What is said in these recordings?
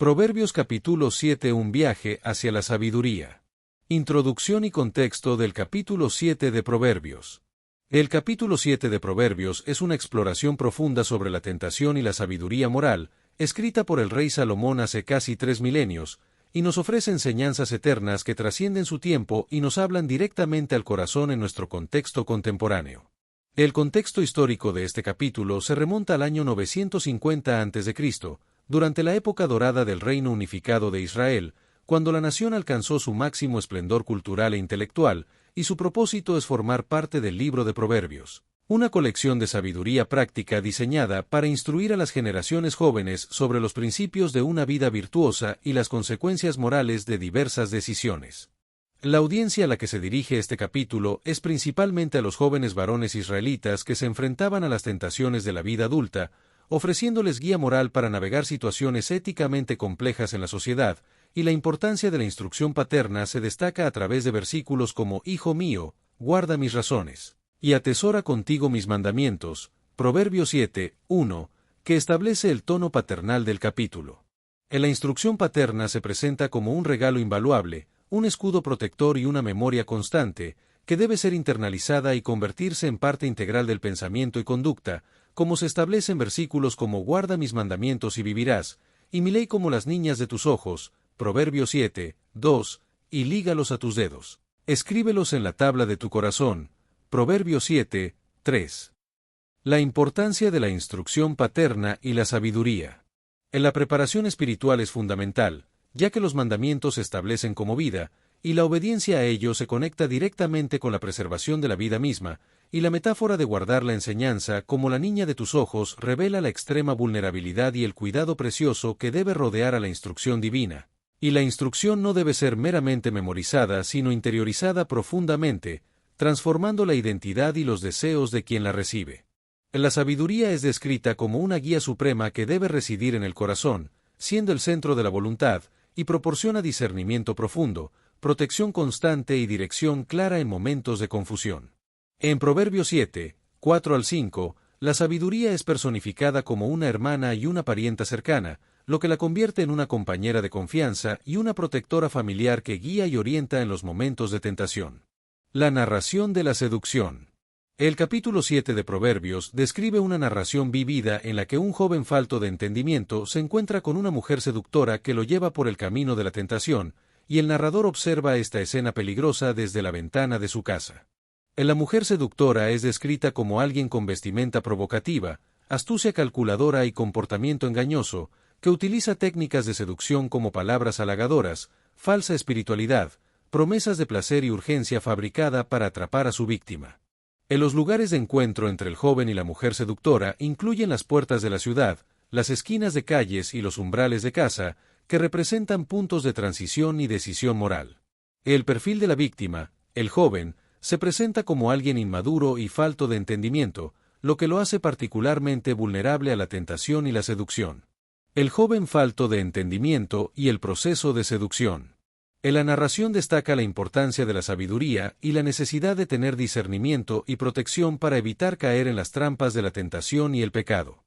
Proverbios capítulo 7. Un viaje hacia la sabiduría. Introducción y contexto del capítulo 7 de Proverbios. El capítulo 7 de Proverbios es una exploración profunda sobre la tentación y la sabiduría moral, escrita por el rey Salomón hace casi 3 milenios, y nos ofrece enseñanzas eternas que trascienden su tiempo y nos hablan directamente al corazón en nuestro contexto contemporáneo. El contexto histórico de este capítulo se remonta al año 950 a.C., durante la época dorada del Reino Unificado de Israel, cuando la nación alcanzó su máximo esplendor cultural e intelectual, y su propósito es formar parte del libro de Proverbios, una colección de sabiduría práctica diseñada para instruir a las generaciones jóvenes sobre los principios de una vida virtuosa y las consecuencias morales de diversas decisiones. La audiencia a la que se dirige este capítulo es principalmente a los jóvenes varones israelitas que se enfrentaban a las tentaciones de la vida adulta, ofreciéndoles guía moral para navegar situaciones éticamente complejas en la sociedad, y la importancia de la instrucción paterna se destaca a través de versículos como «Hijo mío, guarda mis razones, y atesora contigo mis mandamientos», Proverbios 7, 1, que establece el tono paternal del capítulo. En la instrucción paterna se presenta como un regalo invaluable, un escudo protector y una memoria constante, que debe ser internalizada y convertirse en parte integral del pensamiento y conducta, como se establece en versículos como «Guarda mis mandamientos y vivirás», y mi ley como las niñas de tus ojos, Proverbios 7, 2, y lígalos a tus dedos. Escríbelos en la tabla de tu corazón, Proverbios 7, 3. La importancia de la instrucción paterna y la sabiduría. En la preparación espiritual es fundamental, ya que los mandamientos se establecen como vida, y la obediencia a ellos se conecta directamente con la preservación de la vida misma, y la metáfora de guardar la enseñanza como la niña de tus ojos revela la extrema vulnerabilidad y el cuidado precioso que debe rodear a la instrucción divina. Y la instrucción no debe ser meramente memorizada, sino interiorizada profundamente, transformando la identidad y los deseos de quien la recibe. La sabiduría es descrita como una guía suprema que debe residir en el corazón, siendo el centro de la voluntad, y proporciona discernimiento profundo, protección constante y dirección clara en momentos de confusión. En Proverbios 7, 4 al 5, la sabiduría es personificada como una hermana y una parienta cercana, lo que la convierte en una compañera de confianza y una protectora familiar que guía y orienta en los momentos de tentación. La narración de la seducción. El capítulo 7 de Proverbios describe una narración vivida en la que un joven falto de entendimiento se encuentra con una mujer seductora que lo lleva por el camino de la tentación, y el narrador observa esta escena peligrosa desde la ventana de su casa. La mujer seductora es descrita como alguien con vestimenta provocativa, astucia calculadora y comportamiento engañoso, que utiliza técnicas de seducción como palabras halagadoras, falsa espiritualidad, promesas de placer y urgencia fabricada para atrapar a su víctima. En los lugares de encuentro entre el joven y la mujer seductora incluyen las puertas de la ciudad, las esquinas de calles y los umbrales de casa, que representan puntos de transición y decisión moral. El perfil de la víctima, el joven, se presenta como alguien inmaduro y falto de entendimiento, lo que lo hace particularmente vulnerable a la tentación y la seducción. El joven falto de entendimiento y el proceso de seducción. En la narración destaca la importancia de la sabiduría y la necesidad de tener discernimiento y protección para evitar caer en las trampas de la tentación y el pecado.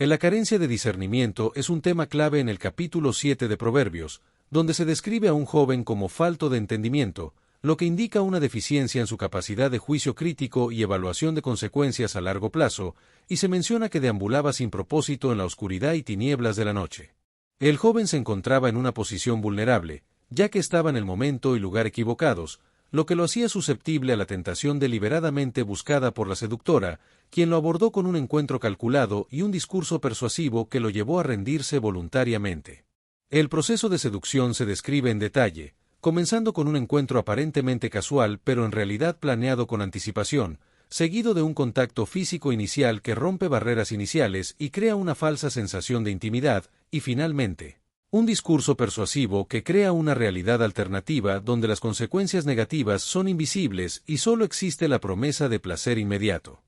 La carencia de discernimiento es un tema clave en el capítulo 7 de Proverbios, donde se describe a un joven como falto de entendimiento, lo que indica una deficiencia en su capacidad de juicio crítico y evaluación de consecuencias a largo plazo, y se menciona que deambulaba sin propósito en la oscuridad y tinieblas de la noche. El joven se encontraba en una posición vulnerable, ya que estaba en el momento y lugar equivocados, lo que lo hacía susceptible a la tentación deliberadamente buscada por la seductora, quien lo abordó con un encuentro calculado y un discurso persuasivo que lo llevó a rendirse voluntariamente. El proceso de seducción se describe en detalle, comenzando con un encuentro aparentemente casual pero en realidad planeado con anticipación, seguido de un contacto físico inicial que rompe barreras iniciales y crea una falsa sensación de intimidad, y finalmente, un discurso persuasivo que crea una realidad alternativa donde las consecuencias negativas son invisibles y solo existe la promesa de placer inmediato.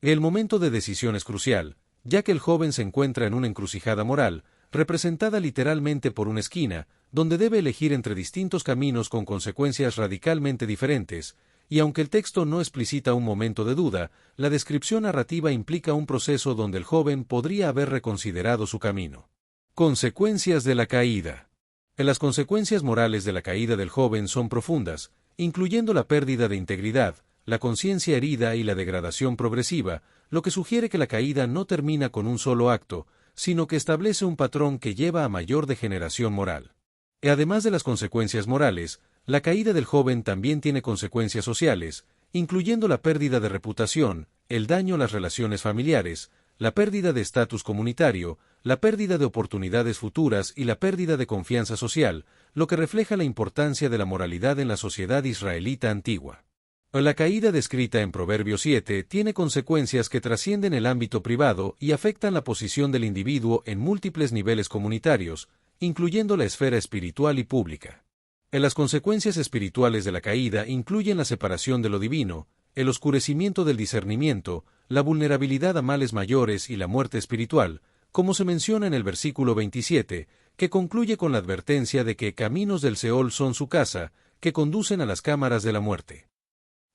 El momento de decisión es crucial, ya que el joven se encuentra en una encrucijada moral, representada literalmente por una esquina, donde debe elegir entre distintos caminos con consecuencias radicalmente diferentes, y aunque el texto no explicita un momento de duda, la descripción narrativa implica un proceso donde el joven podría haber reconsiderado su camino. Consecuencias de la caída. Las consecuencias morales de la caída del joven son profundas, incluyendo la pérdida de integridad, la conciencia herida y la degradación progresiva, lo que sugiere que la caída no termina con un solo acto, sino que establece un patrón que lleva a mayor degeneración moral. Además de las consecuencias morales, la caída del joven también tiene consecuencias sociales, incluyendo la pérdida de reputación, el daño a las relaciones familiares, la pérdida de estatus comunitario, la pérdida de oportunidades futuras y la pérdida de confianza social, lo que refleja la importancia de la moralidad en la sociedad israelita antigua. La caída descrita en Proverbios 7 tiene consecuencias que trascienden el ámbito privado y afectan la posición del individuo en múltiples niveles comunitarios, incluyendo la esfera espiritual y pública. Las consecuencias espirituales de la caída incluyen la separación de lo divino, el oscurecimiento del discernimiento, la vulnerabilidad a males mayores y la muerte espiritual, como se menciona en el versículo 27, que concluye con la advertencia de que caminos del Seol son su casa, que conducen a las cámaras de la muerte.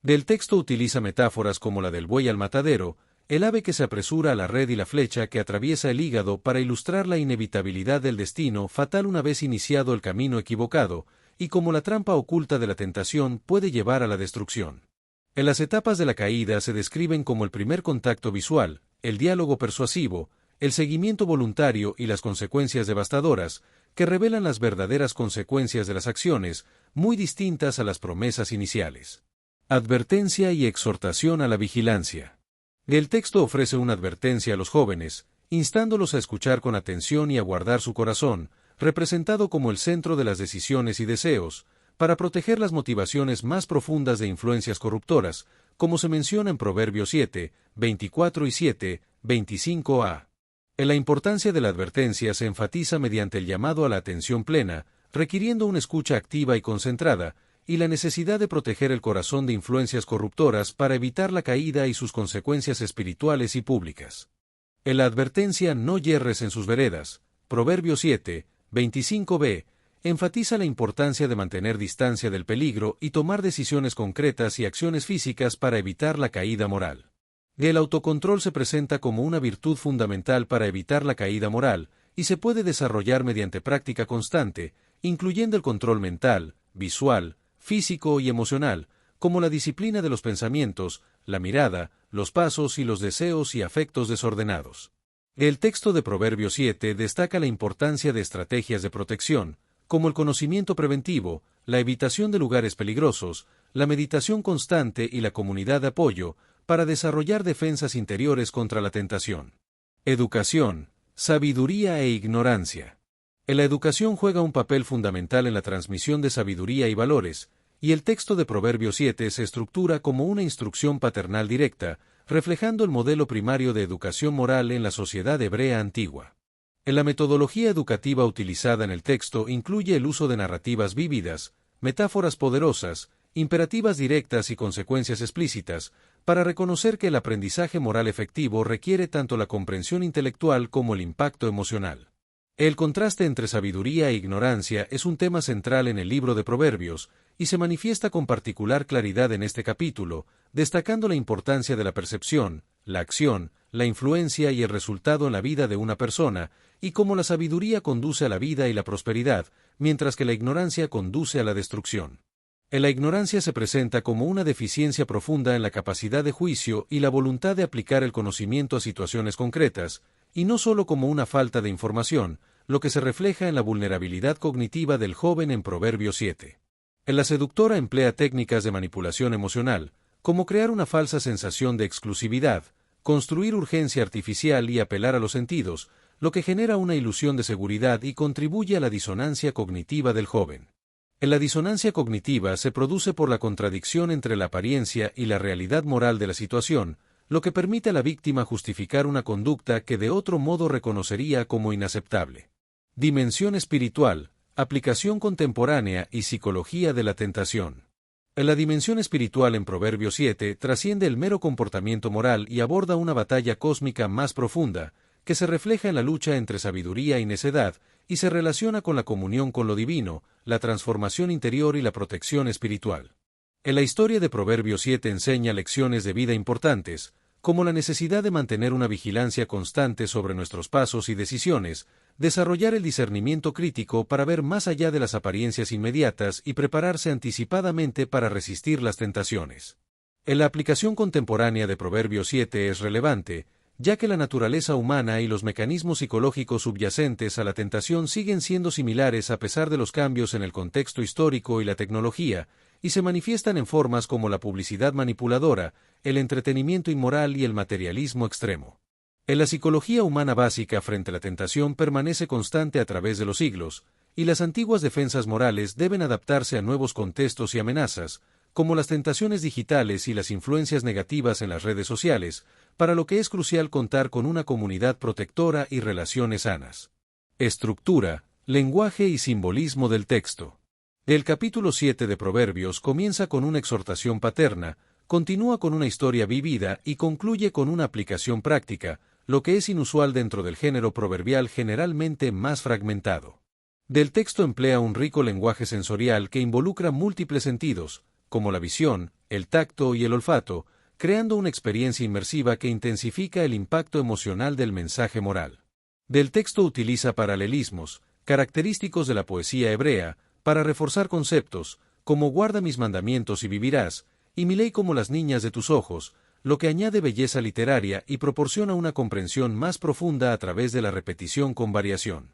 Del texto utiliza metáforas como la del buey al matadero, el ave que se apresura a la red y la flecha que atraviesa el hígado para ilustrar la inevitabilidad del destino fatal una vez iniciado el camino equivocado, y como la trampa oculta de la tentación puede llevar a la destrucción. En las etapas de la caída se describen como el primer contacto visual, el diálogo persuasivo, el seguimiento voluntario y las consecuencias devastadoras, que revelan las verdaderas consecuencias de las acciones, muy distintas a las promesas iniciales. Advertencia y exhortación a la vigilancia. El texto ofrece una advertencia a los jóvenes, instándolos a escuchar con atención y a guardar su corazón, representado como el centro de las decisiones y deseos, para proteger las motivaciones más profundas de influencias corruptoras, como se menciona en Proverbios 7, 24 y 7, 25a. En la importancia de la advertencia se enfatiza mediante el llamado a la atención plena, requiriendo una escucha activa y concentrada, y la necesidad de proteger el corazón de influencias corruptoras para evitar la caída y sus consecuencias espirituales y públicas. En la advertencia no yerres en sus veredas, Proverbios 7, 25b, enfatiza la importancia de mantener distancia del peligro y tomar decisiones concretas y acciones físicas para evitar la caída moral. El autocontrol se presenta como una virtud fundamental para evitar la caída moral, y se puede desarrollar mediante práctica constante, incluyendo el control mental, visual, físico y emocional, como la disciplina de los pensamientos, la mirada, los pasos y los deseos y afectos desordenados. El texto de Proverbios 7 destaca la importancia de estrategias de protección, como el conocimiento preventivo, la evitación de lugares peligrosos, la meditación constante y la comunidad de apoyo, para desarrollar defensas interiores contra la tentación. Educación, sabiduría e ignorancia. La educación juega un papel fundamental en la transmisión de sabiduría y valores, y el texto de Proverbios 7 se estructura como una instrucción paternal directa, reflejando el modelo primario de educación moral en la sociedad hebrea antigua. La metodología educativa utilizada en el texto incluye el uso de narrativas vívidas, metáforas poderosas, imperativas directas y consecuencias explícitas, para reconocer que el aprendizaje moral efectivo requiere tanto la comprensión intelectual como el impacto emocional. El contraste entre sabiduría e ignorancia es un tema central en el libro de Proverbios, y se manifiesta con particular claridad en este capítulo, destacando la importancia de la percepción, la acción, la influencia y el resultado en la vida de una persona, y cómo la sabiduría conduce a la vida y la prosperidad, mientras que la ignorancia conduce a la destrucción. La ignorancia se presenta como una deficiencia profunda en la capacidad de juicio y la voluntad de aplicar el conocimiento a situaciones concretas, y no solo como una falta de información, lo que se refleja en la vulnerabilidad cognitiva del joven en Proverbios 7. La seductora emplea técnicas de manipulación emocional, como crear una falsa sensación de exclusividad, construir urgencia artificial y apelar a los sentidos, lo que genera una ilusión de seguridad y contribuye a la disonancia cognitiva del joven. La disonancia cognitiva se produce por la contradicción entre la apariencia y la realidad moral de la situación, lo que permite a la víctima justificar una conducta que de otro modo reconocería como inaceptable. Dimensión espiritual, aplicación contemporánea y psicología de la tentación. La dimensión espiritual en Proverbios 7 trasciende el mero comportamiento moral y aborda una batalla cósmica más profunda, que se refleja en la lucha entre sabiduría y necedad, y se relaciona con la comunión con lo divino, la transformación interior y la protección espiritual. La historia de Proverbios 7 enseña lecciones de vida importantes, como la necesidad de mantener una vigilancia constante sobre nuestros pasos y decisiones, desarrollar el discernimiento crítico para ver más allá de las apariencias inmediatas y prepararse anticipadamente para resistir las tentaciones. En la aplicación contemporánea de Proverbios 7 es relevante, ya que la naturaleza humana y los mecanismos psicológicos subyacentes a la tentación siguen siendo similares a pesar de los cambios en el contexto histórico y la tecnología, y se manifiestan en formas como la publicidad manipuladora, el entretenimiento inmoral y el materialismo extremo. En la psicología humana básica frente a la tentación permanece constante a través de los siglos, y las antiguas defensas morales deben adaptarse a nuevos contextos y amenazas, como las tentaciones digitales y las influencias negativas en las redes sociales, para lo que es crucial contar con una comunidad protectora y relaciones sanas. Estructura, lenguaje y simbolismo del texto. El capítulo 7 de Proverbios comienza con una exhortación paterna, continúa con una historia vivida y concluye con una aplicación práctica, lo que es inusual dentro del género proverbial generalmente más fragmentado. Del texto emplea un rico lenguaje sensorial que involucra múltiples sentidos, como la visión, el tacto y el olfato, creando una experiencia inmersiva que intensifica el impacto emocional del mensaje moral. Del texto utiliza paralelismos, característicos de la poesía hebrea, para reforzar conceptos, como guarda mis mandamientos y vivirás, y mi ley como las niñas de tus ojos, lo que añade belleza literaria y proporciona una comprensión más profunda a través de la repetición con variación.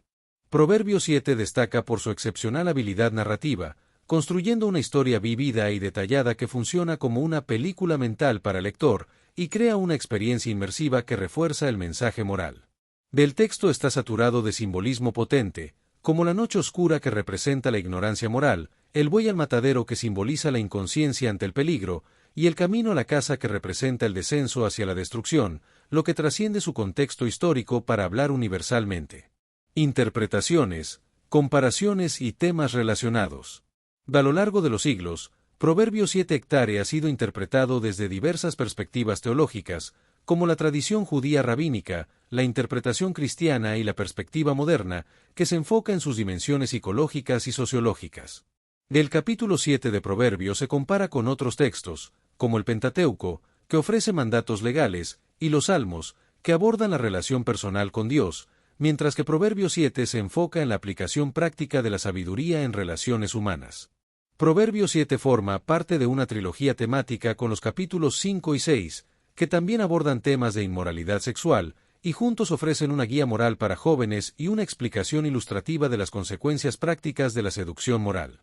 Proverbios 7 destaca por su excepcional habilidad narrativa, construyendo una historia vivida y detallada que funciona como una película mental para el lector y crea una experiencia inmersiva que refuerza el mensaje moral. Del texto está saturado de simbolismo potente, como la noche oscura que representa la ignorancia moral, el buey al matadero que simboliza la inconsciencia ante el peligro, y el camino a la casa que representa el descenso hacia la destrucción, lo que trasciende su contexto histórico para hablar universalmente. Interpretaciones, comparaciones y temas relacionados. A lo largo de los siglos, Proverbios 7 hectare ha sido interpretado desde diversas perspectivas teológicas, como la tradición judía rabínica, la interpretación cristiana y la perspectiva moderna, que se enfoca en sus dimensiones psicológicas y sociológicas. El capítulo 7 de Proverbios se compara con otros textos, como el Pentateuco, que ofrece mandatos legales, y los Salmos, que abordan la relación personal con Dios, mientras que Proverbios 7 se enfoca en la aplicación práctica de la sabiduría en relaciones humanas. Proverbios 7 forma parte de una trilogía temática con los capítulos 5 y 6, que también abordan temas de inmoralidad sexual, y juntos ofrecen una guía moral para jóvenes y una explicación ilustrativa de las consecuencias prácticas de la seducción moral.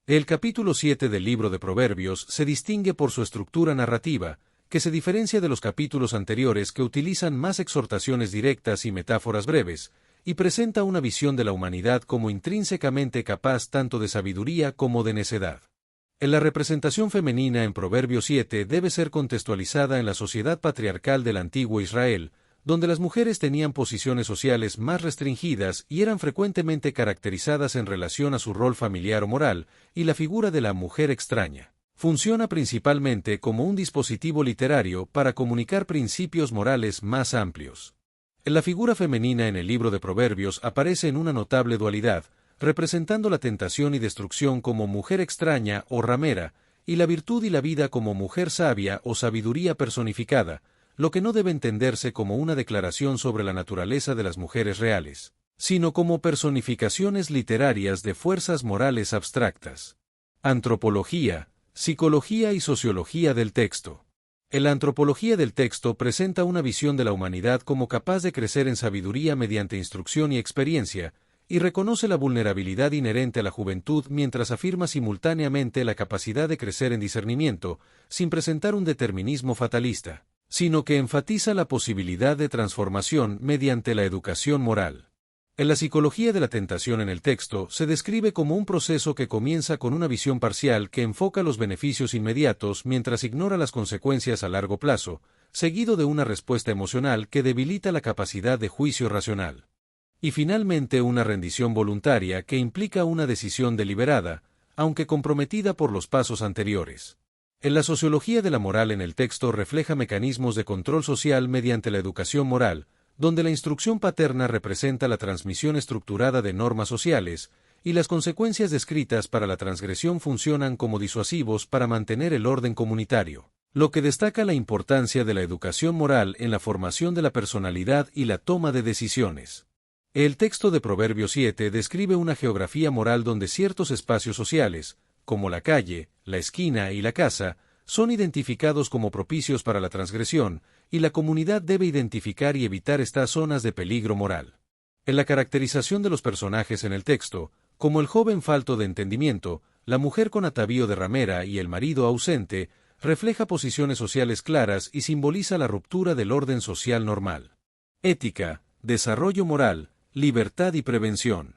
El capítulo 7 del libro de Proverbios se distingue por su estructura narrativa, que se diferencia de los capítulos anteriores que utilizan más exhortaciones directas y metáforas breves, y presenta una visión de la humanidad como intrínsecamente capaz tanto de sabiduría como de necedad. En la representación femenina en Proverbios 7 debe ser contextualizada en la sociedad patriarcal del antiguo Israel, donde las mujeres tenían posiciones sociales más restringidas y eran frecuentemente caracterizadas en relación a su rol familiar o moral, y la figura de la mujer extraña funciona principalmente como un dispositivo literario para comunicar principios morales más amplios. La figura femenina en el libro de Proverbios aparece en una notable dualidad, representando la tentación y destrucción como mujer extraña o ramera, y la virtud y la vida como mujer sabia o sabiduría personificada, lo que no debe entenderse como una declaración sobre la naturaleza de las mujeres reales, sino como personificaciones literarias de fuerzas morales abstractas. Antropología, psicología y sociología del texto. En la antropología del texto presenta una visión de la humanidad como capaz de crecer en sabiduría mediante instrucción y experiencia, y reconoce la vulnerabilidad inherente a la juventud mientras afirma simultáneamente la capacidad de crecer en discernimiento, sin presentar un determinismo fatalista, sino que enfatiza la posibilidad de transformación mediante la educación moral. En la psicología de la tentación en el texto se describe como un proceso que comienza con una visión parcial que enfoca los beneficios inmediatos mientras ignora las consecuencias a largo plazo, seguido de una respuesta emocional que debilita la capacidad de juicio racional. Y finalmente una rendición voluntaria que implica una decisión deliberada, aunque comprometida por los pasos anteriores. En la sociología de la moral en el texto refleja mecanismos de control social mediante la educación moral, donde la instrucción paterna representa la transmisión estructurada de normas sociales, y las consecuencias descritas para la transgresión funcionan como disuasivos para mantener el orden comunitario, lo que destaca la importancia de la educación moral en la formación de la personalidad y la toma de decisiones. El texto de Proverbios 7 describe una geografía moral donde ciertos espacios sociales, como la calle, la esquina y la casa, son identificados como propicios para la transgresión, y la comunidad debe identificar y evitar estas zonas de peligro moral. En la caracterización de los personajes en el texto, como el joven falto de entendimiento, la mujer con atavío de ramera y el marido ausente, refleja posiciones sociales claras y simboliza la ruptura del orden social normal. Ética, desarrollo moral, libertad y prevención.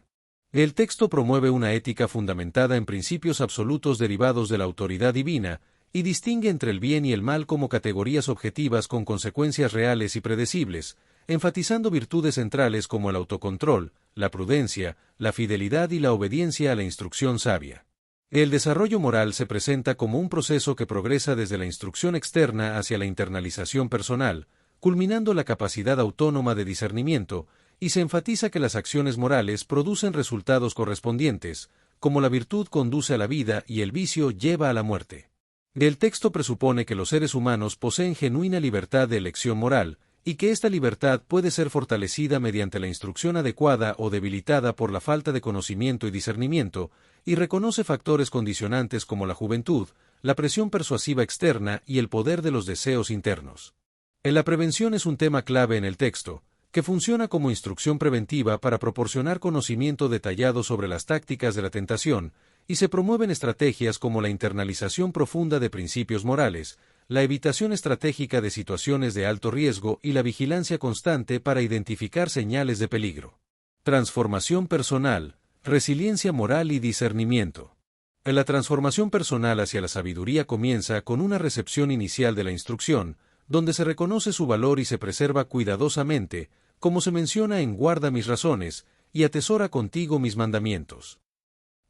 El texto promueve una ética fundamentada en principios absolutos derivados de la autoridad divina, y distingue entre el bien y el mal como categorías objetivas con consecuencias reales y predecibles, enfatizando virtudes centrales como el autocontrol, la prudencia, la fidelidad y la obediencia a la instrucción sabia. El desarrollo moral se presenta como un proceso que progresa desde la instrucción externa hacia la internalización personal, culminando la capacidad autónoma de discernimiento, y se enfatiza que las acciones morales producen resultados correspondientes, como la virtud conduce a la vida y el vicio lleva a la muerte. El texto presupone que los seres humanos poseen genuina libertad de elección moral, y que esta libertad puede ser fortalecida mediante la instrucción adecuada o debilitada por la falta de conocimiento y discernimiento, y reconoce factores condicionantes como la juventud, la presión persuasiva externa y el poder de los deseos internos. La prevención es un tema clave en el texto, que funciona como instrucción preventiva para proporcionar conocimiento detallado sobre las tácticas de la tentación, y se promueven estrategias como la internalización profunda de principios morales, la evitación estratégica de situaciones de alto riesgo y la vigilancia constante para identificar señales de peligro. Transformación personal, resiliencia moral y discernimiento. La transformación personal hacia la sabiduría comienza con una recepción inicial de la instrucción, donde se reconoce su valor y se preserva cuidadosamente, como se menciona en Guarda mis razones, y atesora contigo mis mandamientos.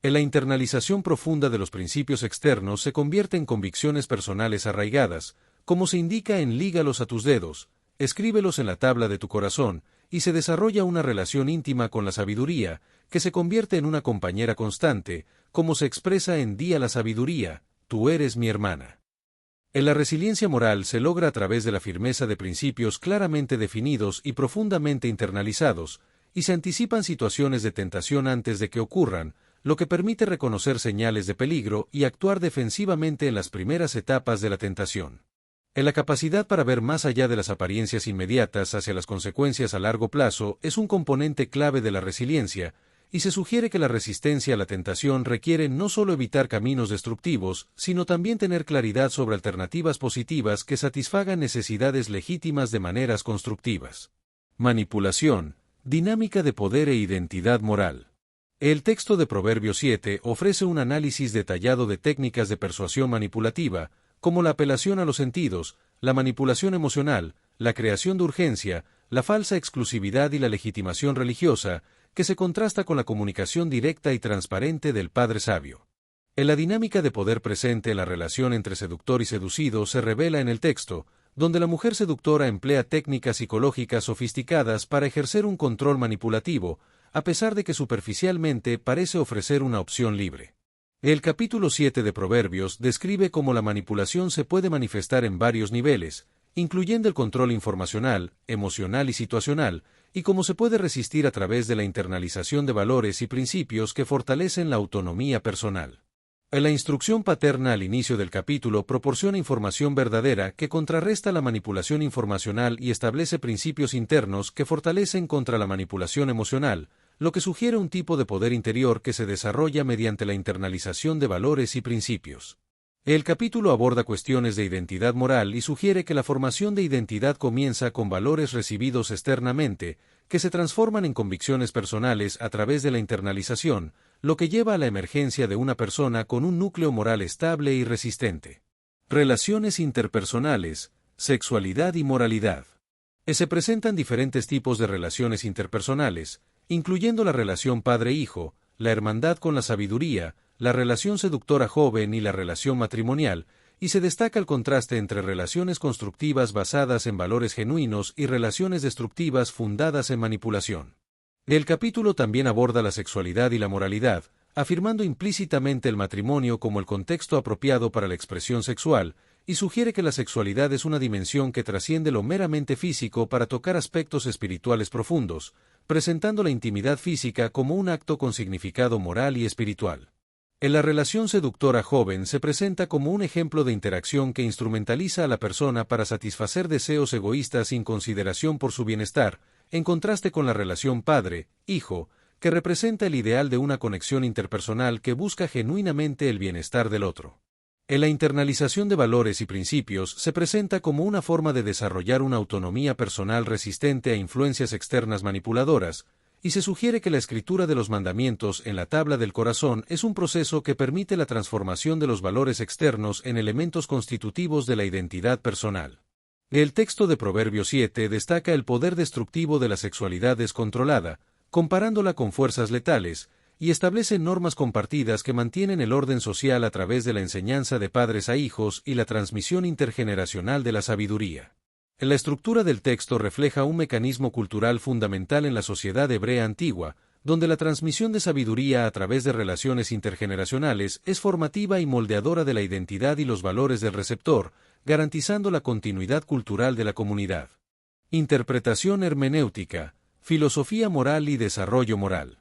En la internalización profunda de los principios externos se convierte en convicciones personales arraigadas, como se indica en Lígalos a tus dedos, escríbelos en la tabla de tu corazón, y se desarrolla una relación íntima con la sabiduría, que se convierte en una compañera constante, como se expresa en Di a la sabiduría, tú eres mi hermana. En la resiliencia moral se logra a través de la firmeza de principios claramente definidos y profundamente internalizados, y se anticipan situaciones de tentación antes de que ocurran, lo que permite reconocer señales de peligro y actuar defensivamente en las primeras etapas de la tentación. En la capacidad para ver más allá de las apariencias inmediatas hacia las consecuencias a largo plazo es un componente clave de la resiliencia, y se sugiere que la resistencia a la tentación requiere no solo evitar caminos destructivos, sino también tener claridad sobre alternativas positivas que satisfagan necesidades legítimas de maneras constructivas. Manipulación, dinámica de poder e identidad moral. El texto de Proverbios 7 ofrece un análisis detallado de técnicas de persuasión manipulativa, como la apelación a los sentidos, la manipulación emocional, la creación de urgencia, la falsa exclusividad y la legitimación religiosa, que se contrasta con la comunicación directa y transparente del Padre Sabio. En la dinámica de poder presente en la relación entre seductor y seducido se revela en el texto, donde la mujer seductora emplea técnicas psicológicas sofisticadas para ejercer un control manipulativo, a pesar de que superficialmente parece ofrecer una opción libre. El capítulo 7 de Proverbios describe cómo la manipulación se puede manifestar en varios niveles, incluyendo el control informacional, emocional y situacional, y cómo se puede resistir a través de la internalización de valores y principios que fortalecen la autonomía personal. La instrucción paterna al inicio del capítulo proporciona información verdadera que contrarresta la manipulación informacional y establece principios internos que fortalecen contra la manipulación emocional, lo que sugiere un tipo de poder interior que se desarrolla mediante la internalización de valores y principios. El capítulo aborda cuestiones de identidad moral y sugiere que la formación de identidad comienza con valores recibidos externamente, que se transforman en convicciones personales a través de la internalización, lo que lleva a la emergencia de una persona con un núcleo moral estable y resistente. Relaciones interpersonales, sexualidad y moralidad. Se presentan diferentes tipos de relaciones interpersonales, incluyendo la relación padre-hijo, la hermandad con la sabiduría, la relación seductora joven y la relación matrimonial, y se destaca el contraste entre relaciones constructivas basadas en valores genuinos y relaciones destructivas fundadas en manipulación. El capítulo también aborda la sexualidad y la moralidad, afirmando implícitamente el matrimonio como el contexto apropiado para la expresión sexual, y sugiere que la sexualidad es una dimensión que trasciende lo meramente físico para tocar aspectos espirituales profundos, presentando la intimidad física como un acto con significado moral y espiritual. En la relación seductora-joven se presenta como un ejemplo de interacción que instrumentaliza a la persona para satisfacer deseos egoístas sin consideración por su bienestar, en contraste con la relación padre-hijo, que representa el ideal de una conexión interpersonal que busca genuinamente el bienestar del otro. En la internalización de valores y principios se presenta como una forma de desarrollar una autonomía personal resistente a influencias externas manipuladoras, y se sugiere que la escritura de los mandamientos en la tabla del corazón es un proceso que permite la transformación de los valores externos en elementos constitutivos de la identidad personal. El texto de Proverbios 7 destaca el poder destructivo de la sexualidad descontrolada, comparándola con fuerzas letales, y establece normas compartidas que mantienen el orden social a través de la enseñanza de padres a hijos y la transmisión intergeneracional de la sabiduría. La estructura del texto refleja un mecanismo cultural fundamental en la sociedad hebrea antigua, donde la transmisión de sabiduría a través de relaciones intergeneracionales es formativa y moldeadora de la identidad y los valores del receptor, garantizando la continuidad cultural de la comunidad. Interpretación hermenéutica, filosofía moral y desarrollo moral.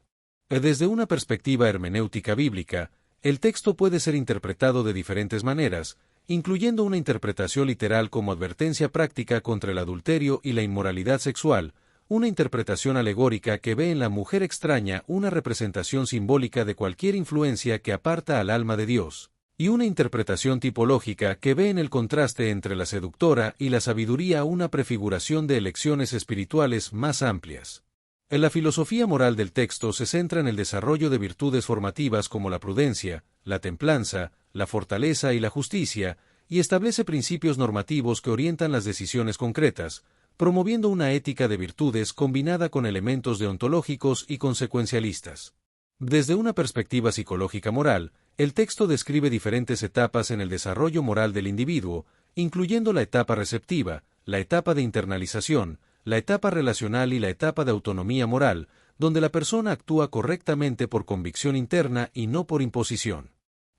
Desde una perspectiva hermenéutica bíblica, el texto puede ser interpretado de diferentes maneras, incluyendo una interpretación literal como advertencia práctica contra el adulterio y la inmoralidad sexual, una interpretación alegórica que ve en la mujer extraña una representación simbólica de cualquier influencia que aparta al alma de Dios, y una interpretación tipológica que ve en el contraste entre la seductora y la sabiduría una prefiguración de elecciones espirituales más amplias. En la filosofía moral del texto se centra en el desarrollo de virtudes formativas como la prudencia, la templanza, la fortaleza y la justicia, y establece principios normativos que orientan las decisiones concretas, promoviendo una ética de virtudes combinada con elementos deontológicos y consecuencialistas. Desde una perspectiva psicológica moral, el texto describe diferentes etapas en el desarrollo moral del individuo, incluyendo la etapa receptiva, la etapa de internalización, la etapa relacional y la etapa de autonomía moral, donde la persona actúa correctamente por convicción interna y no por imposición.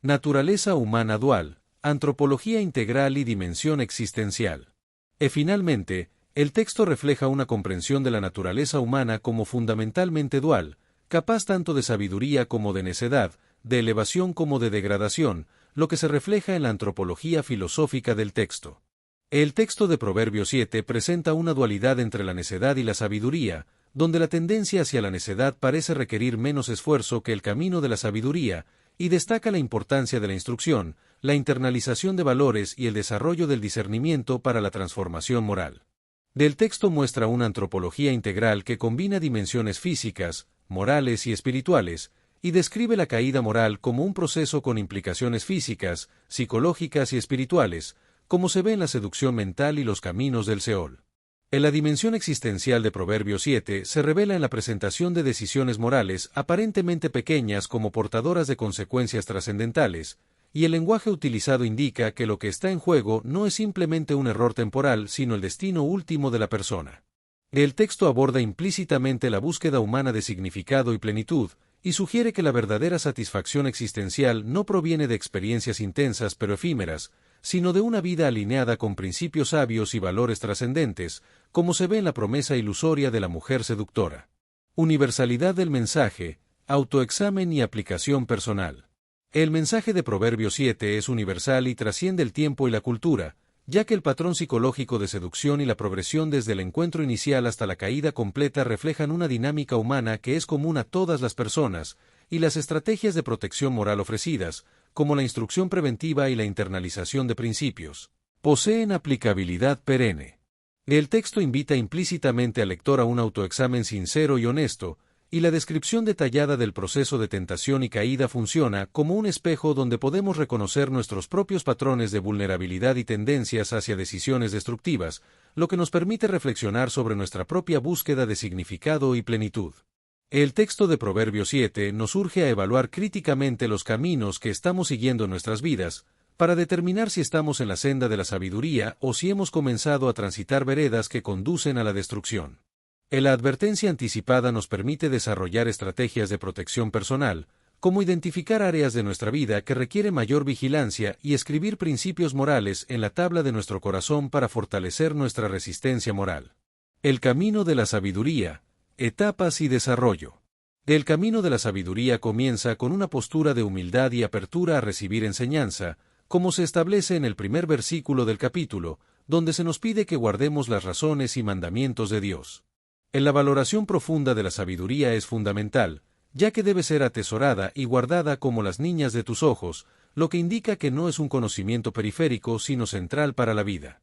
Naturaleza humana dual, antropología integral y dimensión existencial. Finalmente, el texto refleja una comprensión de la naturaleza humana como fundamentalmente dual, capaz tanto de sabiduría como de necedad, de elevación como de degradación, lo que se refleja en la antropología filosófica del texto. El texto de Proverbios 7 presenta una dualidad entre la necedad y la sabiduría, donde la tendencia hacia la necedad parece requerir menos esfuerzo que el camino de la sabiduría, y destaca la importancia de la instrucción, la internalización de valores y el desarrollo del discernimiento para la transformación moral. Del texto muestra una antropología integral que combina dimensiones físicas, morales y espirituales, y describe la caída moral como un proceso con implicaciones físicas, psicológicas y espirituales, como se ve en la seducción mental y los caminos del Seol. En la dimensión existencial de Proverbios 7 se revela en la presentación de decisiones morales aparentemente pequeñas como portadoras de consecuencias trascendentales, y el lenguaje utilizado indica que lo que está en juego no es simplemente un error temporal, sino el destino último de la persona. El texto aborda implícitamente la búsqueda humana de significado y plenitud, y sugiere que la verdadera satisfacción existencial no proviene de experiencias intensas pero efímeras, sino de una vida alineada con principios sabios y valores trascendentes, como se ve en la promesa ilusoria de la mujer seductora. Universalidad del mensaje, autoexamen y aplicación personal. El mensaje de Proverbios 7 es universal y trasciende el tiempo y la cultura, ya que el patrón psicológico de seducción y la progresión desde el encuentro inicial hasta la caída completa reflejan una dinámica humana que es común a todas las personas, y las estrategias de protección moral ofrecidas, como la instrucción preventiva y la internalización de principios, poseen aplicabilidad perenne. El texto invita implícitamente al lector a un autoexamen sincero y honesto, y la descripción detallada del proceso de tentación y caída funciona como un espejo donde podemos reconocer nuestros propios patrones de vulnerabilidad y tendencias hacia decisiones destructivas, lo que nos permite reflexionar sobre nuestra propia búsqueda de significado y plenitud. El texto de Proverbios 7 nos urge a evaluar críticamente los caminos que estamos siguiendo en nuestras vidas, para determinar si estamos en la senda de la sabiduría o si hemos comenzado a transitar veredas que conducen a la destrucción. La advertencia anticipada nos permite desarrollar estrategias de protección personal, como identificar áreas de nuestra vida que requieren mayor vigilancia y escribir principios morales en la tabla de nuestro corazón para fortalecer nuestra resistencia moral. El camino de la sabiduría. Etapas y desarrollo. El camino de la sabiduría comienza con una postura de humildad y apertura a recibir enseñanza, como se establece en el primer versículo del capítulo, donde se nos pide que guardemos las razones y mandamientos de Dios. En la valoración profunda de la sabiduría es fundamental, ya que debe ser atesorada y guardada como las niñas de tus ojos, lo que indica que no es un conocimiento periférico sino central para la vida.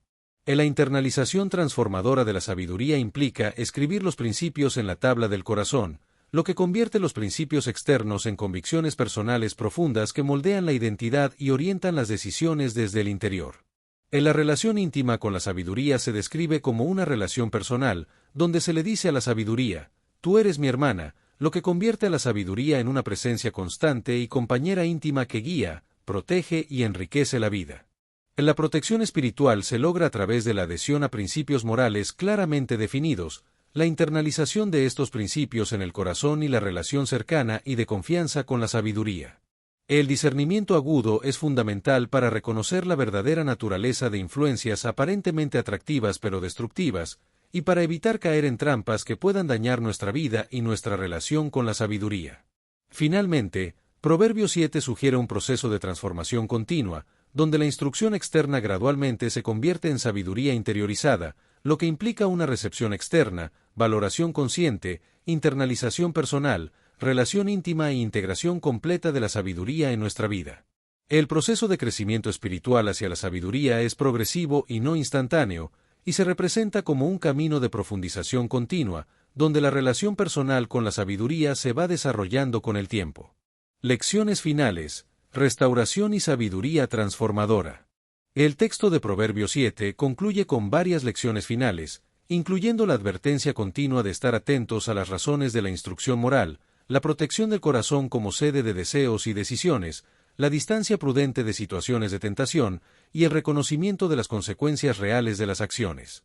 En la internalización transformadora de la sabiduría implica escribir los principios en la tabla del corazón, lo que convierte los principios externos en convicciones personales profundas que moldean la identidad y orientan las decisiones desde el interior. En la relación íntima con la sabiduría se describe como una relación personal, donde se le dice a la sabiduría, tú eres mi hermana, lo que convierte a la sabiduría en una presencia constante y compañera íntima que guía, protege y enriquece la vida. En la protección espiritual se logra a través de la adhesión a principios morales claramente definidos, la internalización de estos principios en el corazón y la relación cercana y de confianza con la sabiduría. El discernimiento agudo es fundamental para reconocer la verdadera naturaleza de influencias aparentemente atractivas pero destructivas, y para evitar caer en trampas que puedan dañar nuestra vida y nuestra relación con la sabiduría. Finalmente, Proverbios 7 sugiere un proceso de transformación continua, donde la instrucción externa gradualmente se convierte en sabiduría interiorizada, lo que implica una recepción externa, valoración consciente, internalización personal, relación íntima e integración completa de la sabiduría en nuestra vida. El proceso de crecimiento espiritual hacia la sabiduría es progresivo y no instantáneo, y se representa como un camino de profundización continua, donde la relación personal con la sabiduría se va desarrollando con el tiempo. Lecciones finales, restauración y sabiduría transformadora. El texto de Proverbios 7 concluye con varias lecciones finales, incluyendo la advertencia continua de estar atentos a las razones de la instrucción moral, la protección del corazón como sede de deseos y decisiones, la distancia prudente de situaciones de tentación y el reconocimiento de las consecuencias reales de las acciones.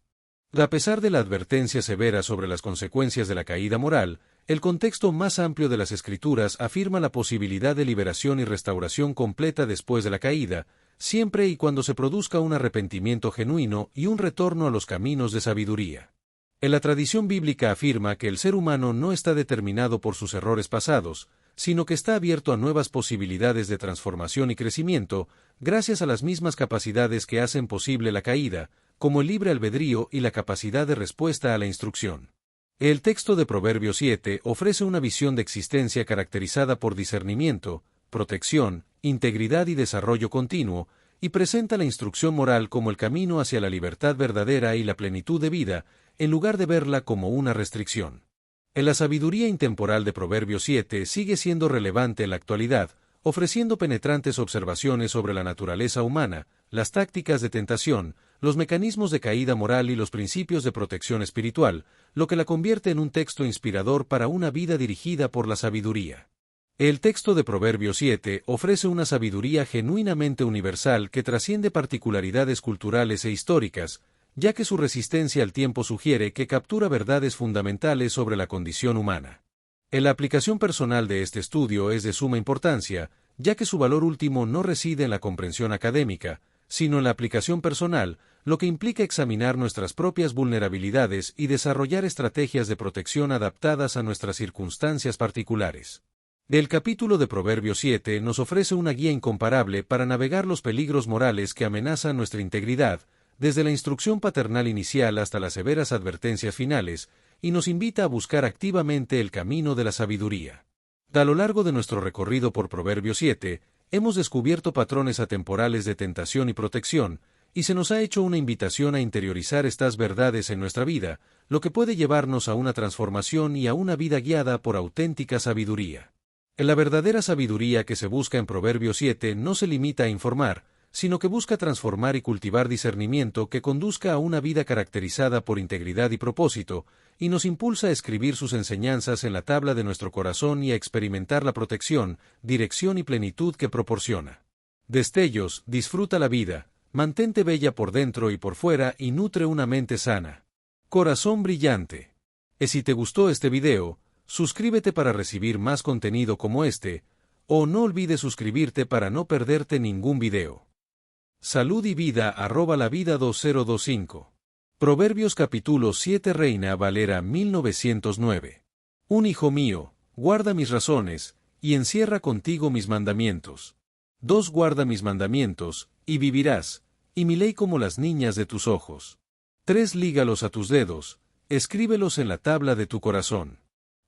A pesar de la advertencia severa sobre las consecuencias de la caída moral, el contexto más amplio de las Escrituras afirma la posibilidad de liberación y restauración completa después de la caída, siempre y cuando se produzca un arrepentimiento genuino y un retorno a los caminos de sabiduría. En la tradición bíblica afirma que el ser humano no está determinado por sus errores pasados, sino que está abierto a nuevas posibilidades de transformación y crecimiento, gracias a las mismas capacidades que hacen posible la caída, como el libre albedrío y la capacidad de respuesta a la instrucción. El texto de Proverbios 7 ofrece una visión de existencia caracterizada por discernimiento, protección, integridad y desarrollo continuo, y presenta la instrucción moral como el camino hacia la libertad verdadera y la plenitud de vida, en lugar de verla como una restricción. En la sabiduría intemporal de Proverbios 7 sigue siendo relevante en la actualidad, ofreciendo penetrantes observaciones sobre la naturaleza humana, las tácticas de tentación, los mecanismos de caída moral y los principios de protección espiritual, lo que la convierte en un texto inspirador para una vida dirigida por la sabiduría. El texto de Proverbios 7 ofrece una sabiduría genuinamente universal que trasciende particularidades culturales e históricas, ya que su resistencia al tiempo sugiere que captura verdades fundamentales sobre la condición humana. En la aplicación personal de este estudio es de suma importancia, ya que su valor último no reside en la comprensión académica, sino en la aplicación personal, lo que implica examinar nuestras propias vulnerabilidades y desarrollar estrategias de protección adaptadas a nuestras circunstancias particulares. El capítulo de Proverbios 7 nos ofrece una guía incomparable para navegar los peligros morales que amenazan nuestra integridad, desde la instrucción paternal inicial hasta las severas advertencias finales, y nos invita a buscar activamente el camino de la sabiduría. A lo largo de nuestro recorrido por Proverbios 7, hemos descubierto patrones atemporales de tentación y protección, y se nos ha hecho una invitación a interiorizar estas verdades en nuestra vida, lo que puede llevarnos a una transformación y a una vida guiada por auténtica sabiduría. La verdadera sabiduría que se busca en Proverbios 7 no se limita a informar, sino que busca transformar y cultivar discernimiento que conduzca a una vida caracterizada por integridad y propósito, y nos impulsa a escribir sus enseñanzas en la tabla de nuestro corazón y a experimentar la protección, dirección y plenitud que proporciona. Destellos, disfruta la vida, mantente bella por dentro y por fuera y nutre una mente sana. Corazón brillante. Si te gustó este video, suscríbete para recibir más contenido como este, o no olvides suscribirte para no perderte ningún video. Salud y vida @lavida 2025. Proverbios capítulo 7 Reina Valera 1909. Hijo mío, guarda mis razones, y encierra contigo mis mandamientos. 2 Guarda mis mandamientos, y vivirás, y mi ley como las niñas de tus ojos. 3 Lígalos a tus dedos, escríbelos en la tabla de tu corazón.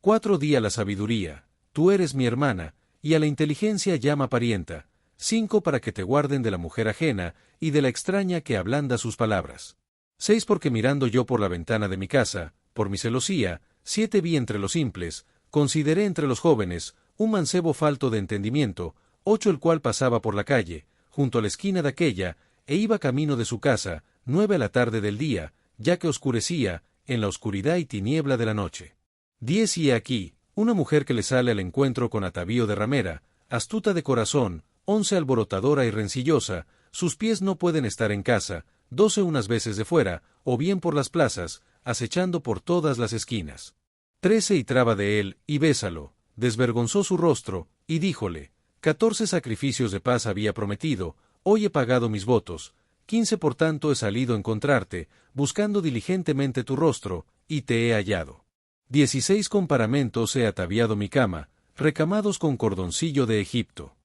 4 Di a la sabiduría, tú eres mi hermana, y a la inteligencia llama parienta. 5 Para que te guarden de la mujer ajena, y de la extraña que ablanda sus palabras. 6 Porque mirando yo por la ventana de mi casa, por mi celosía, 7 Vi entre los simples, consideré entre los jóvenes, un mancebo falto de entendimiento. 8 El cual pasaba por la calle, junto a la esquina de aquella, e iba camino de su casa, 9 A la tarde del día, ya que oscurecía, en la oscuridad y tiniebla de la noche. 10 Y he aquí, una mujer que le sale al encuentro con atavío de ramera, astuta de corazón. 11 Alborotadora y rencillosa, sus pies no pueden estar en casa. 12 Unas veces de fuera, o bien por las plazas, acechando por todas las esquinas. 13 Y traba de él, y bésalo, desvergonzó su rostro, y díjole. 14 Sacrificios de paz había prometido, hoy he pagado mis votos. 15 Por tanto he salido a encontrarte, buscando diligentemente tu rostro, y te he hallado. 16 Con paramentos he ataviado mi cama, recamados con cordoncillo de Egipto.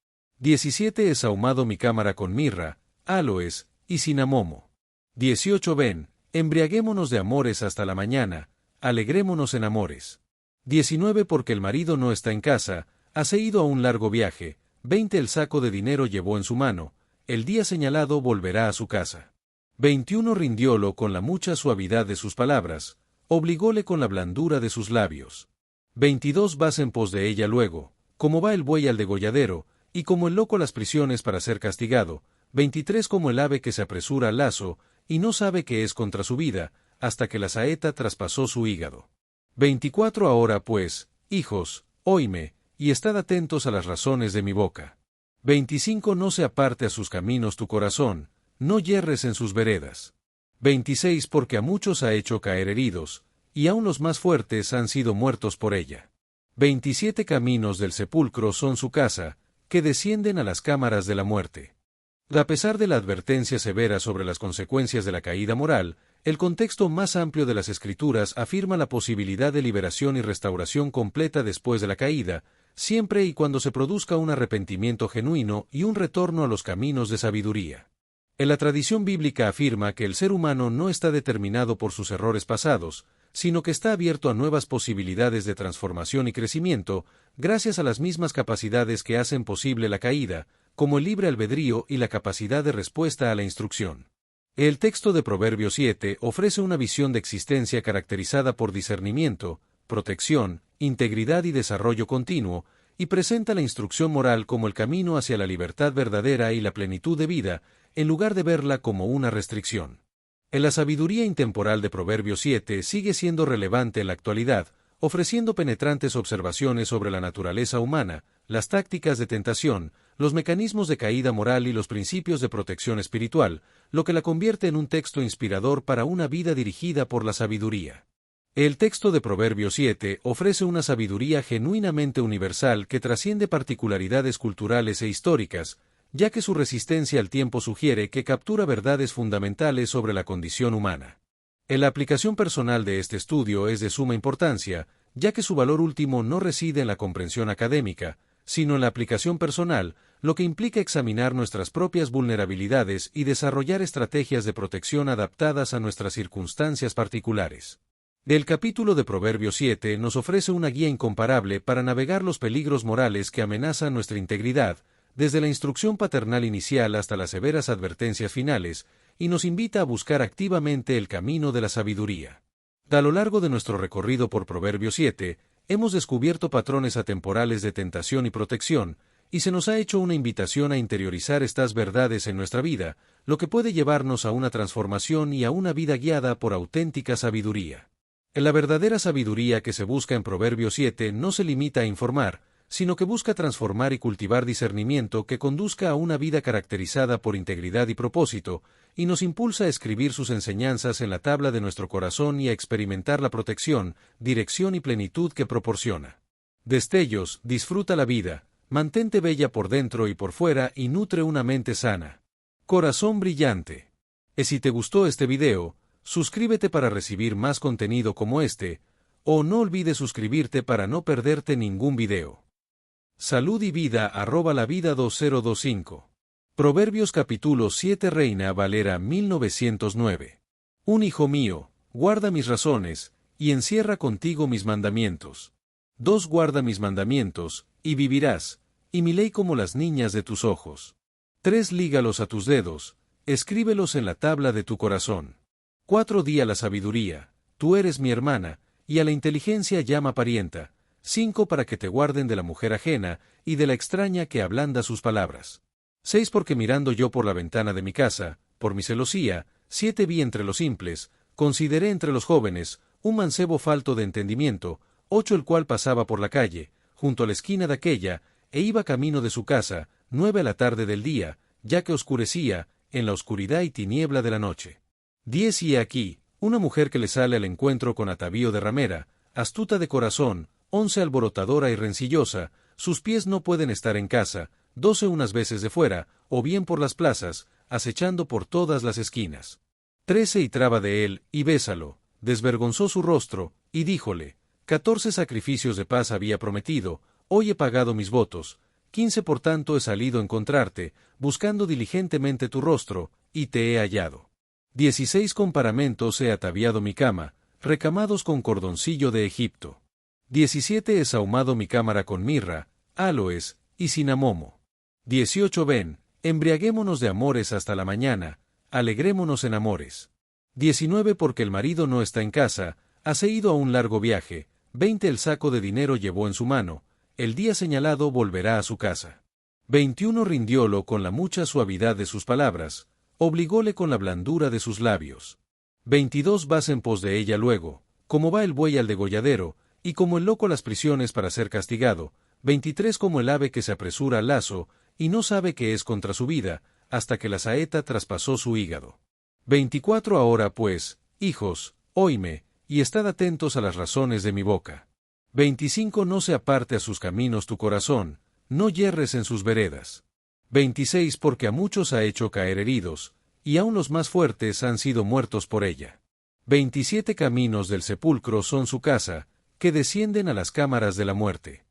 17 He sahumado mi cámara con mirra, áloes, y cinamomo. 18 Ven, embriaguémonos de amores hasta la mañana, alegrémonos en amores. 19 Porque el marido no está en casa, hase ido a un largo viaje. 20 El saco de dinero llevó en su mano, el día señalado volverá a su casa. 21 Rindiólo con la mucha suavidad de sus palabras, obligóle con la blandura de sus labios. 22 Vas en pos de ella luego, como va el buey al degolladero, y como el loco a las prisiones para ser castigado. 23 Como el ave que se apresura al lazo, y no sabe que es contra su vida, hasta que la saeta traspasó su hígado. 24 Ahora pues, hijos, oíme, y estad atentos a las razones de mi boca. 25 No se aparte a sus caminos tu corazón, no yerres en sus veredas. 26 Porque a muchos ha hecho caer heridos, y aun los más fuertes han sido muertos por ella. 27 Caminos del sepulcro son su casa, que descienden a las cámaras de la muerte. A pesar de la advertencia severa sobre las consecuencias de la caída moral, el contexto más amplio de las Escrituras afirma la posibilidad de liberación y restauración completa después de la caída, siempre y cuando se produzca un arrepentimiento genuino y un retorno a los caminos de sabiduría. En la tradición bíblica afirma que el ser humano no está determinado por sus errores pasados, sino que está abierto a nuevas posibilidades de transformación y crecimiento, gracias a las mismas capacidades que hacen posible la caída, como el libre albedrío y la capacidad de respuesta a la instrucción. El texto de Proverbios 7 ofrece una visión de existencia caracterizada por discernimiento, protección, integridad y desarrollo continuo, y presenta la instrucción moral como el camino hacia la libertad verdadera y la plenitud de vida, en lugar de verla como una restricción. En la sabiduría intemporal de Proverbios 7 sigue siendo relevante en la actualidad, ofreciendo penetrantes observaciones sobre la naturaleza humana, las tácticas de tentación, los mecanismos de caída moral y los principios de protección espiritual, lo que la convierte en un texto inspirador para una vida dirigida por la sabiduría. El texto de Proverbios 7 ofrece una sabiduría genuinamente universal que trasciende particularidades culturales e históricas, ya que su resistencia al tiempo sugiere que captura verdades fundamentales sobre la condición humana. En la aplicación personal de este estudio es de suma importancia, ya que su valor último no reside en la comprensión académica, sino en la aplicación personal, lo que implica examinar nuestras propias vulnerabilidades y desarrollar estrategias de protección adaptadas a nuestras circunstancias particulares. El capítulo de Proverbios 7 nos ofrece una guía incomparable para navegar los peligros morales que amenazan nuestra integridad, desde la instrucción paternal inicial hasta las severas advertencias finales, y nos invita a buscar activamente el camino de la sabiduría. A lo largo de nuestro recorrido por Proverbios 7, hemos descubierto patrones atemporales de tentación y protección, y se nos ha hecho una invitación a interiorizar estas verdades en nuestra vida, lo que puede llevarnos a una transformación y a una vida guiada por auténtica sabiduría. La verdadera sabiduría que se busca en Proverbios 7 no se limita a informar, sino que busca transformar y cultivar discernimiento que conduzca a una vida caracterizada por integridad y propósito, y nos impulsa a escribir sus enseñanzas en la tabla de nuestro corazón y a experimentar la protección, dirección y plenitud que proporciona. Destellos, disfruta la vida, mantente bella por dentro y por fuera y nutre una mente sana. Corazón brillante. Si te gustó este video, suscríbete para recibir más contenido como este, no olvides suscribirte para no perderte ningún video. Salud y vida @lavida 2025. Proverbios capítulo 7 Reina Valera 1909. Un hijo mío, guarda mis razones, y encierra contigo mis mandamientos. 2 Guarda mis mandamientos, y vivirás, y mi ley como las niñas de tus ojos. 3 Lígalos a tus dedos, escríbelos en la tabla de tu corazón. 4 Di a la sabiduría, tú eres mi hermana, y a la inteligencia llama parienta. 5 Para que te guarden de la mujer ajena, y de la extraña que ablanda sus palabras. 6 Porque mirando yo por la ventana de mi casa, por mi celosía, 7 Vi entre los simples, consideré entre los jóvenes, un mancebo falto de entendimiento. 8 El cual pasaba por la calle, junto a la esquina de aquella, e iba camino de su casa, 9 A la tarde del día, ya que oscurecía, en la oscuridad y tiniebla de la noche. 10 Y he aquí, una mujer que le sale al encuentro con atavío de ramera, astuta de corazón. 11 Alborotadora y rencillosa, sus pies no pueden estar en casa. 12 Unas veces de fuera, o bien por las plazas, acechando por todas las esquinas. 13 Y traba de él, y bésalo, desvergonzó su rostro, y díjole. 14 Sacrificios de paz había prometido, hoy he pagado mis votos. 15 Por tanto he salido a encontrarte, buscando diligentemente tu rostro, y te he hallado. 16 Con paramentos he ataviado mi cama, recamados con cordoncillo de Egipto. 17 He sahumado mi cámara con mirra, áloes, y cinamomo. 18 Ven, embriaguémonos de amores hasta la mañana, alegrémonos en amores. 19 Porque el marido no está en casa, hase ido a un largo viaje. 20 El saco de dinero llevó en su mano, el día señalado volverá a su casa. 21 Rindiólo con la mucha suavidad de sus palabras, obligóle con la blandura de sus labios. 22 Vas en pos de ella luego, como va el buey al degolladero, y como el loco a las prisiones para ser castigado. 23 Como el ave que se apresura al lazo, y no sabe que es contra su vida, hasta que la saeta traspasó su hígado. 24 Ahora pues, hijos, oíme, y estad atentos a las razones de mi boca. 25 No se aparte a sus caminos tu corazón, no yerres en sus veredas. 26 Porque a muchos ha hecho caer heridos, y aun los más fuertes han sido muertos por ella. 27 Caminos del sepulcro son su casa, que descienden a las cámaras de la muerte.